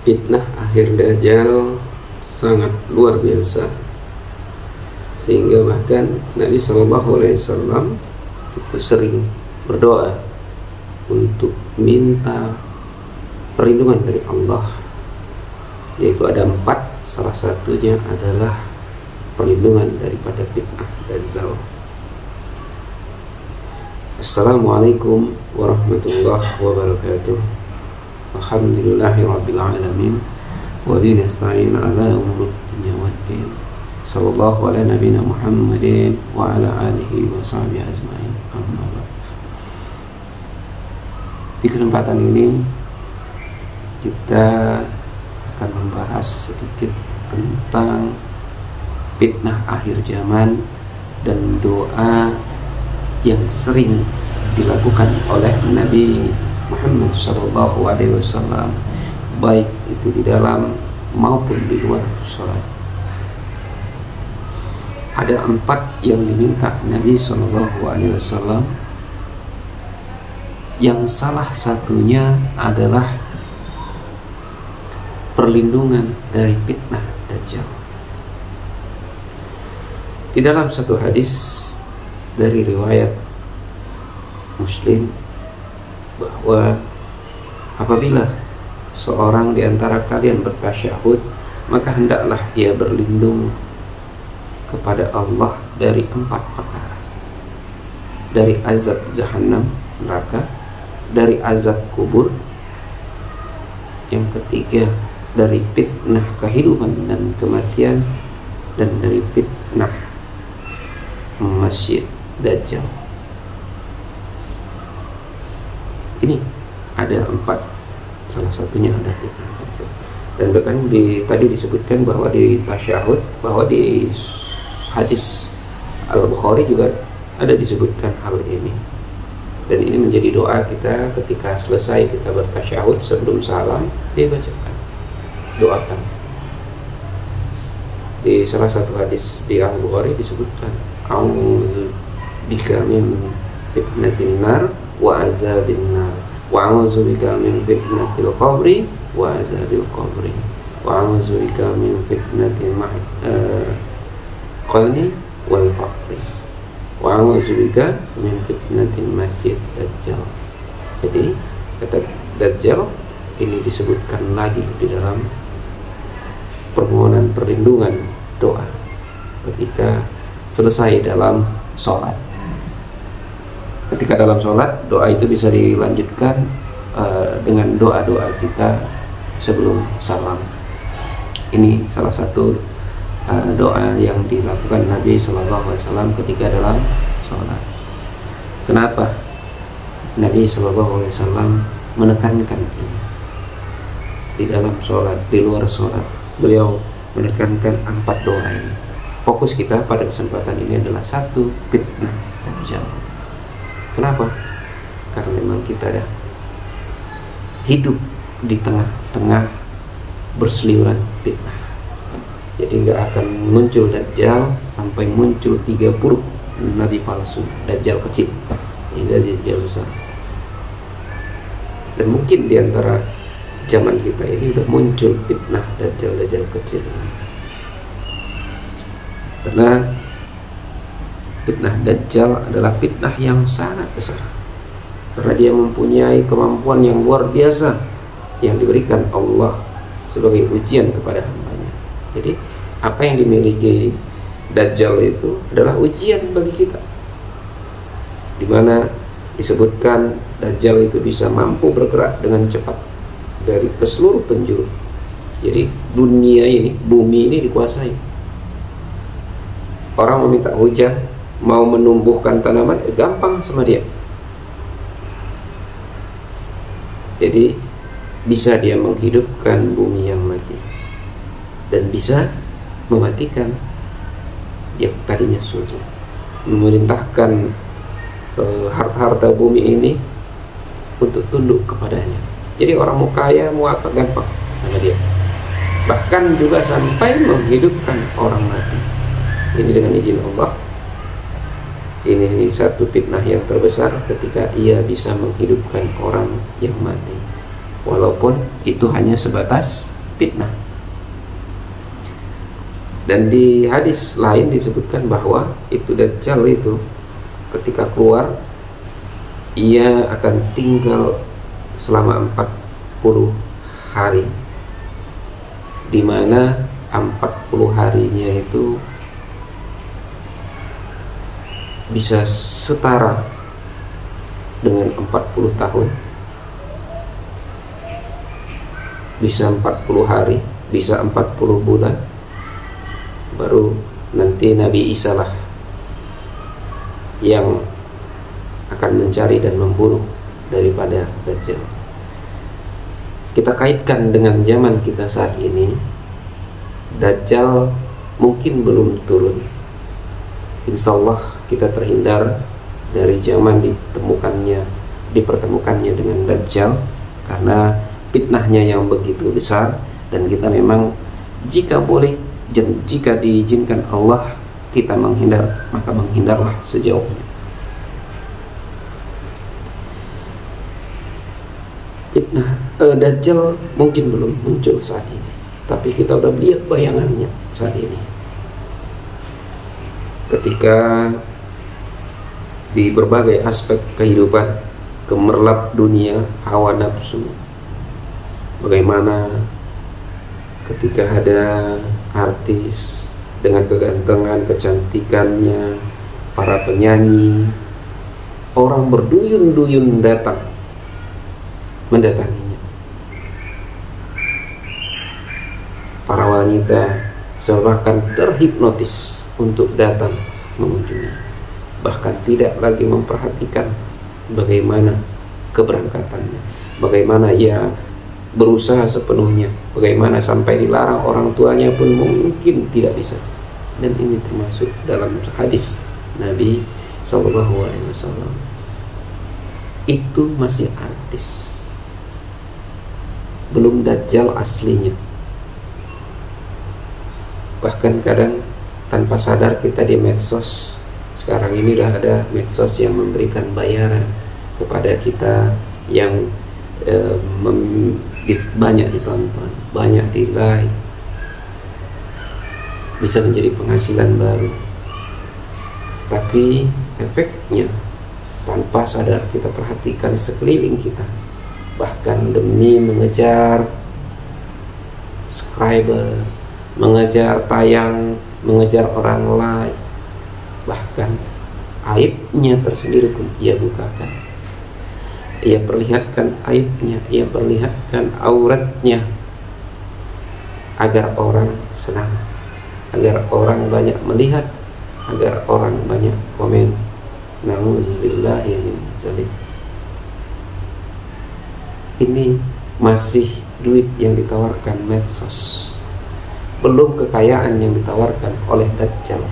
Fitnah akhir Dajjal sangat luar biasa, sehingga bahkan Nabi SAW itu sering berdoa untuk minta perlindungan dari Allah, yaitu ada 4, salah satunya adalah perlindungan daripada fitnah Dajjal. Assalamualaikum warahmatullahi wabarakatuh. Alhamdulillahirabbil alamin wa bihi nasta'in ala umuri dunya waddin. Sallallahu ala nabiyyina Muhammadin wa ala alihi wa sahbihi ajmain. Amma ba'd. Di kesempatan ini kita akan membahas sedikit tentang fitnah akhir zaman dan doa yang sering dilakukan oleh Nabi Muhammad SAW, baik itu di dalam maupun di luar sholat. Ada 4 yang diminta Nabi SAW, yang salah satunya adalah perlindungan dari fitnah Dajjal. Di dalam satu hadis dari riwayat Muslim, bahwa apabila seorang di antara kalian bertasyahud, maka hendaklah dia berlindung kepada Allah dari 4 perkara: dari azab Jahannam, neraka; dari azab kubur; yang ketiga dari fitnah kehidupan dan kematian; dan dari fitnah Masih Dajjal. Ini ada 4, salah satunya ada fitnah Dajjal. Dan bahkan tadi disebutkan bahwa di tasyahud, bahwa di hadis Al-Bukhari juga ada disebutkan hal ini. Dan ini menjadi doa kita ketika selesai kita bertasyahud, sebelum salam dibacakan, doakan. Di salah satu hadis di Al-Bukhari disebutkan, a'udzu bika min fitnatin nar wa azabin nar, wa a'udzu bika min fitnatil qabri wa azabil qabri, wa a'udzu bika min fitnatil qani wal faqri, wa a'udzu bika min fitnatil masih Dajjal. Jadi kata Dajjal ini disebutkan lagi di dalam permohonan perlindungan doa ketika selesai dalam sholat. Ketika dalam sholat, doa itu bisa dilanjutkan dengan doa-doa kita sebelum salam. Ini salah satu doa yang dilakukan Nabi SAW ketika dalam sholat. Kenapa Nabi SAW menekankan ini? Di dalam sholat, di luar sholat, beliau menekankan 4 doa ini. Fokus kita pada kesempatan ini adalah 1, fitnah Dajjal. Kenapa? Karena memang kita dah hidup di tengah-tengah berseliweran fitnah. Jadi nggak akan muncul Dajjal sampai muncul 30 nabi palsu, Dajjal kecil, ini Dajjal besar. Dan mungkin di antara zaman kita ini udah muncul fitnah Dajjal kecil. Karena fitnah Dajjal adalah fitnah yang sangat besar, karena dia mempunyai kemampuan yang luar biasa yang diberikan Allah sebagai ujian kepada hambanya. Jadi apa yang dimiliki Dajjal itu adalah ujian bagi kita, dimana disebutkan Dajjal itu bisa mampu bergerak dengan cepat dari ke seluruh penjuru. Jadi dunia ini, bumi ini dikuasai. Orang meminta hujan, mau menumbuhkan tanaman, gampang sama dia. Jadi bisa dia menghidupkan bumi yang mati, dan bisa mematikan yang tadinya subur, memerintahkan harta-harta bumi ini untuk tunduk kepadanya. Jadi orang mau kaya, mau apa, gampang sama dia. Bahkan juga sampai menghidupkan orang mati. Ini dengan izin Allah. Ini satu fitnah yang terbesar ketika ia bisa menghidupkan orang yang mati. walaupun itu hanya sebatas fitnah. Dan di hadis lain disebutkan bahwa itu Dajjal itu ketika keluar ia akan tinggal selama 40 hari, di mana 40 harinya itu bisa setara dengan 40 tahun, bisa 40 hari, bisa 40 bulan. Baru nanti Nabi Isa lah yang akan mencari dan membunuh daripada Dajjal. Kita kaitkan dengan zaman kita saat ini, Dajjal mungkin belum turun. Insya Allah kita terhindar dari zaman dipertemukannya dengan Dajjal, karena fitnahnya yang begitu besar. Dan kita memang jika boleh, jika diizinkan Allah kita menghindar, maka menghindarlah sejauhnya. Fitnah Dajjal mungkin belum muncul saat ini, tapi kita udah lihat bayangannya saat ini. Ketika di berbagai aspek kehidupan gemerlap dunia hawa nafsu, bagaimana ketika ada artis dengan kegantengan, kecantikannya, para penyanyi, orang berduyun-duyun datang mendatanginya. Para wanita seakan terhipnotis untuk datang mengunjungi, bahkan tidak lagi memperhatikan bagaimana keberangkatannya, bagaimana ia berusaha sepenuhnya, bagaimana sampai dilarang orang tuanya pun mungkin tidak bisa. Dan ini termasuk dalam hadis Nabi SAW. Itu masih artis, belum Dajjal aslinya. Bahkan kadang tanpa sadar kita di medsos, sekarang ini udah ada medsos yang memberikan bayaran kepada kita yang banyak ditonton, banyak di like, bisa menjadi penghasilan baru. Tapi efeknya tanpa sadar kita perhatikan sekeliling kita, bahkan demi mengejar subscriber, mengejar tayang, mengejar orang like, bahkan aibnya tersendiri pun ia bukakan. Ia perlihatkan aibnya, ia perlihatkan auratnya, agar orang senang, agar orang banyak melihat, agar orang banyak komen. Na'udzubillahi min dzalik. Ini masih duit yang ditawarkan medsos, belum kekayaan yang ditawarkan oleh Dajjal.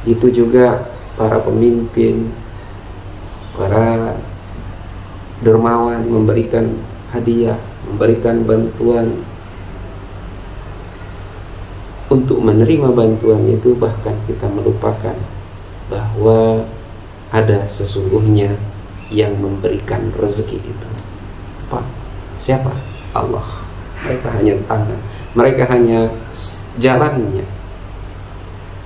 Itu juga para pemimpin, para dermawan memberikan hadiah, memberikan bantuan. Untuk menerima bantuan itu bahkan kita melupakan bahwa ada sesungguhnya yang memberikan rezeki itu. Apa? Siapa? Allah. Mereka hanya tangan, mereka hanya jalannya.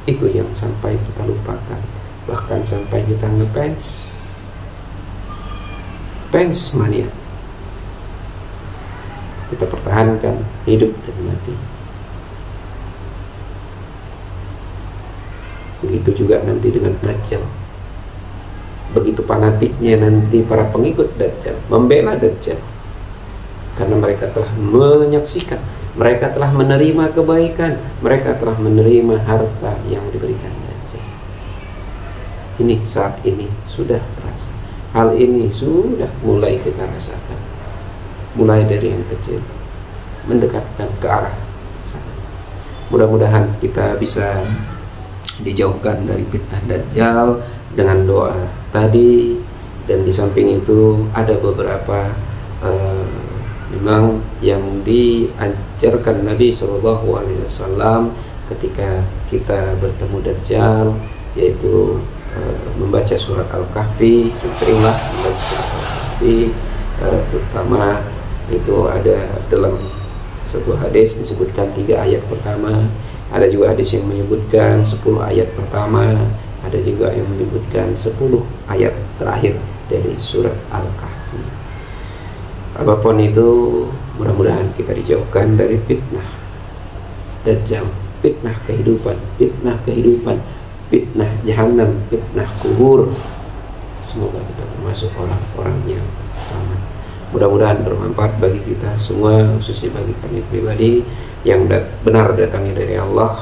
Itu yang sampai kita lupakan. Bahkan sampai kita ngefans mania. Kita pertahankan hidup dan mati. Begitu juga nanti dengan Dajjal. Begitu fanatiknya nanti para pengikut Dajjal, membela Dajjal, karena mereka telah menyaksikan, mereka telah menerima kebaikan, mereka telah menerima harta yang diberikan Dajjal. Ini saat ini sudah terasa. Hal ini sudah mulai kita rasakan, mulai dari yang kecil mendekatkan ke arah sana. Mudah-mudahan kita bisa dijauhkan dari fitnah Dajjal dengan doa tadi. Dan di samping itu ada beberapa memang yang diajarkan Nabi SAW ketika kita bertemu Dajjal, yaitu membaca surat Al-Kahfi. Seringlah membaca surat Al-Kahfi. Kahfi, terutama itu ada dalam satu hadis disebutkan 3 ayat pertama, ada juga hadis yang menyebutkan 10 ayat pertama, ada juga yang menyebutkan 10 ayat terakhir dari surat Al-Kahfi. Apapun itu, mudah-mudahan kita dijauhkan dari fitnah Dajjal, fitnah kehidupan, fitnah jahanam, fitnah kubur. Semoga kita termasuk orang-orang yang selamat. Mudah-mudahan bermanfaat bagi kita semua, khususnya bagi kami pribadi, yang benar datangnya dari Allah.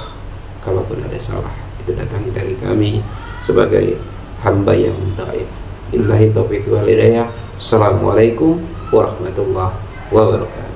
Kalaupun ada salah, itu datangnya dari kami sebagai hamba yang dhaif. Billahi taufiq wal hidayah. Assalamualaikum warahmatullahi wabarakatuh.